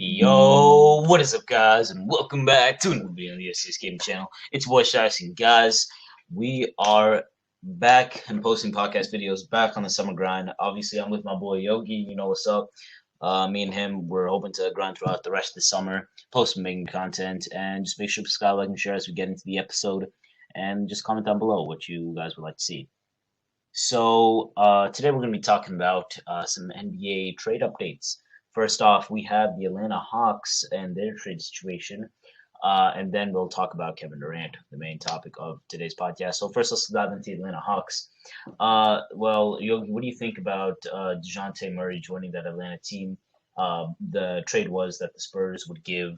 Yo, what is up, guys, and welcome back to another video on the SCS Gaming channel. It's your boy Shice, and guys, we are back and posting podcast videos back on the summer grind. Obviously, I'm with my boy Yogi. You know what's up. Me and him, we're hoping to grind throughout the rest of the summer, post making content, and just make sure to subscribe, like, and share as we get into the episode, and just comment down below what you guys would like to see. So today we're going to be talking about some NBA trade updates. First off, we have the Atlanta Hawks and their trade situation, and then we'll talk about Kevin Durant, the main topic of today's podcast. So first, let's dive into the Atlanta Hawks. Well, Yogi, what do you think about DeJounte Murray joining that Atlanta team? The trade was that the Spurs would give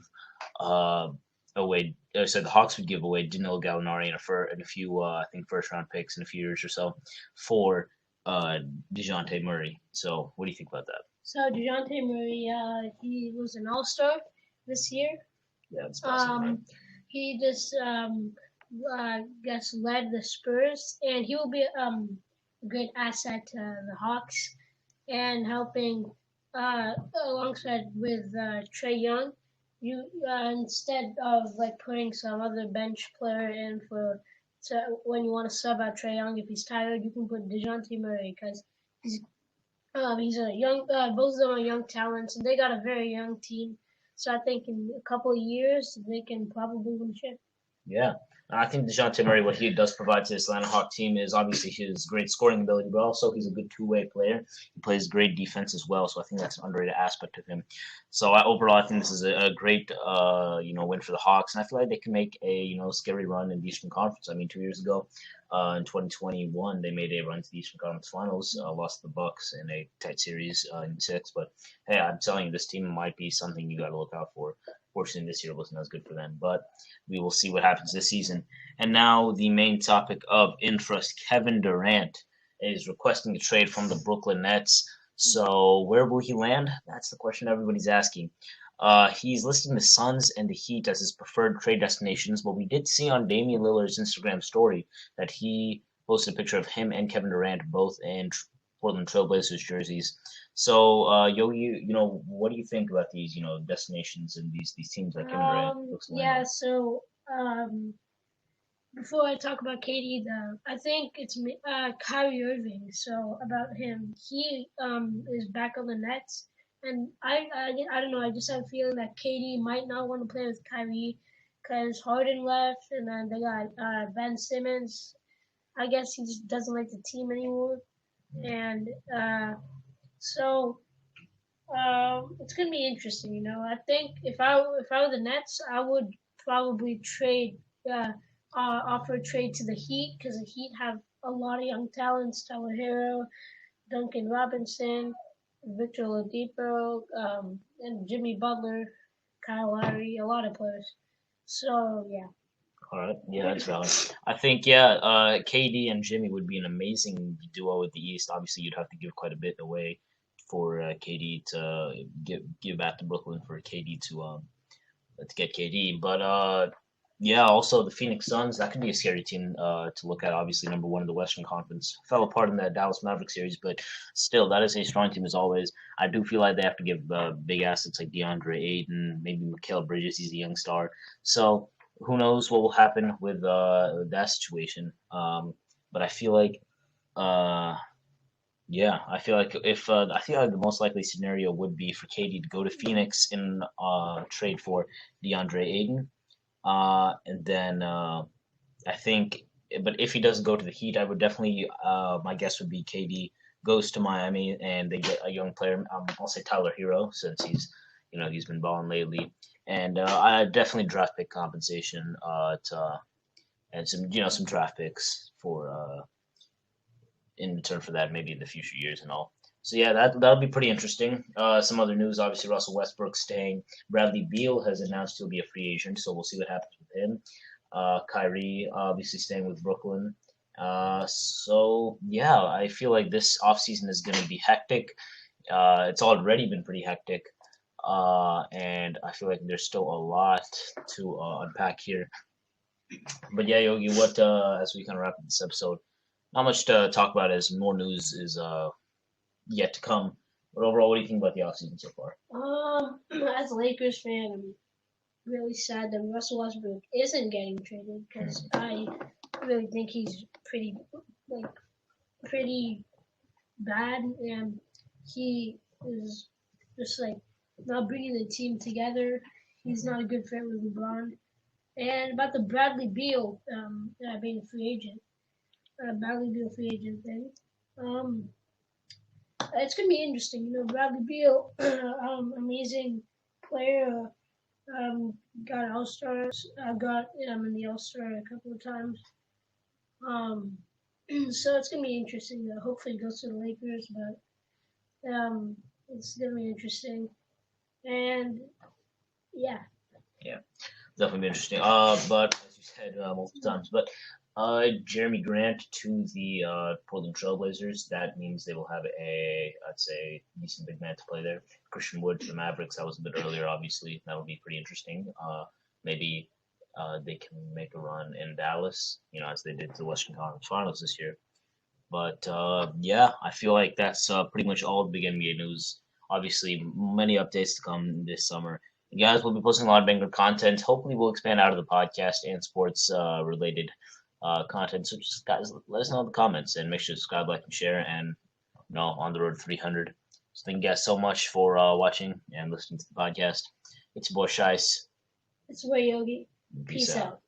away. So the Hawks would give away Danilo Gallinari and a few, I think, first-round picks in a few years or so for DeJounte Murray. So what do you think about that? So DeJounte Murray, he was an All-Star this year. Yeah, that's awesome. Right? He just led the Spurs, and he will be a great asset to the Hawks, and helping alongside with Trae Young. You instead of like putting some other bench player in when you want to sub out Trae Young if he's tired, you can put DeJounte Murray because he's a young. Both of them are young talents, and they got a very young team. So I think in a couple of years they can probably win the chip. Yeah. I think DeJounte Murray, what he does provide to this Atlanta Hawk team is obviously his great scoring ability, but also he's a good two-way player. He plays great defense as well, so I think that's an underrated aspect of him. So overall, I think this is a great win for the Hawks, and I feel like they can make a scary run in the Eastern Conference. I mean, 2 years ago, in 2021, they made a run to the Eastern Conference Finals, lost to the Bucks in a tight series in 6. But hey, I'm telling you, this team might be something you got to look out for. Fortunately, this year wasn't as good for them, but we will see what happens this season. And now the main topic of interest: Kevin Durant is requesting a trade from the Brooklyn Nets. So where will he land? That's the question everybody's asking. He's listing the Suns and the Heat as his preferred trade destinations, but we did see on Damian Lillard's Instagram story that he posted a picture of him and Kevin Durant both in Portland Trailblazers jerseys. So, Yogi, what do you think about these, destinations and these teams like Kevin Durant looks like? Yeah, so before I talk about KD, I think it's Kyrie Irving. So about him, he is back on the Nets, and I don't know. I just have a feeling that KD might not want to play with Kyrie because Harden left, and then they got Ben Simmons. I guess he just doesn't like the team anymore, and so it's gonna be interesting. I think if I were the Nets, I would probably offer a trade to the Heat because the Heat have a lot of young talents: Tyler Hero, Duncan Robinson, Victor Oladipo, and Jimmy Butler, Kyle Lowry, a lot of players. So yeah. All right, yeah, that's valid. I think KD and Jimmy would be an amazing duo at the East. Obviously, you'd have to give quite a bit away for KD to give back to Brooklyn for KD to get KD. But yeah, also the Phoenix Suns, that could be a scary team to look at. Obviously, number one in the Western Conference. Fell apart in that Dallas Mavericks series, but still, that is a strong team as always. I do feel like they have to give big assets like DeAndre Ayton, maybe Mikal Bridges. He's a young star. So who knows what will happen with that situation. But I feel like I feel like the most likely scenario would be for KD to go to Phoenix in trade for DeAndre Ayton, and then I think. But if he doesn't go to the Heat, I would definitely. My guess would be KD goes to Miami and they get a young player. I'll say Tyler Hero since he's been balling lately, and I definitely draft pick compensation and some draft picks for. In return for that, maybe in the future years and all. So yeah, that'll be pretty interesting. Some other news, obviously Russell Westbrook staying. Bradley Beal has announced he'll be a free agent, so we'll see what happens with him. Kyrie obviously staying with Brooklyn. So yeah, I feel like this offseason is going to be hectic. It's already been pretty hectic. And I feel like there's still a lot to unpack here. But yeah, Yogi, what as we kind of wrap up this episode, not much to talk about as more news is yet to come. But overall, what do you think about the offseason so far? As a Lakers fan, I'm really sad that Russell Westbrook isn't getting traded because I really think he's like pretty bad, and he is just like not bringing the team together. He's not a good fit with LeBron. And about the Bradley Beal being a free agent, Bradley Beal free agent thing. Um, it's gonna be interesting. You know, Bradley Beal, amazing player. Got All Stars. Got in the All Star a couple of times. Um, so it's gonna be interesting. Hopefully, he goes to the Lakers, but it's gonna be interesting. And yeah, Yeah, definitely be interesting. But as you said multiple times, but Jeremy Grant to the Portland Trailblazers. That means they will have I'd say, decent big man to play there. Christian Wood to the Mavericks. That was a bit earlier, obviously. That would be pretty interesting. Maybe they can make a run in Dallas, as they did to the Western Conference Finals this year. But yeah, I feel like that's pretty much all the big NBA news. Obviously, many updates to come this summer. You guys will be posting a lot of banger content. Hopefully, we'll expand out of the podcast and sports related content. So just guys, let us know in the comments and make sure to subscribe, like, and share. And on the road to 300. So thank you guys so much for watching and listening to the podcast. It's your boy Shice. it's way Yogi. Peace Peace out. out.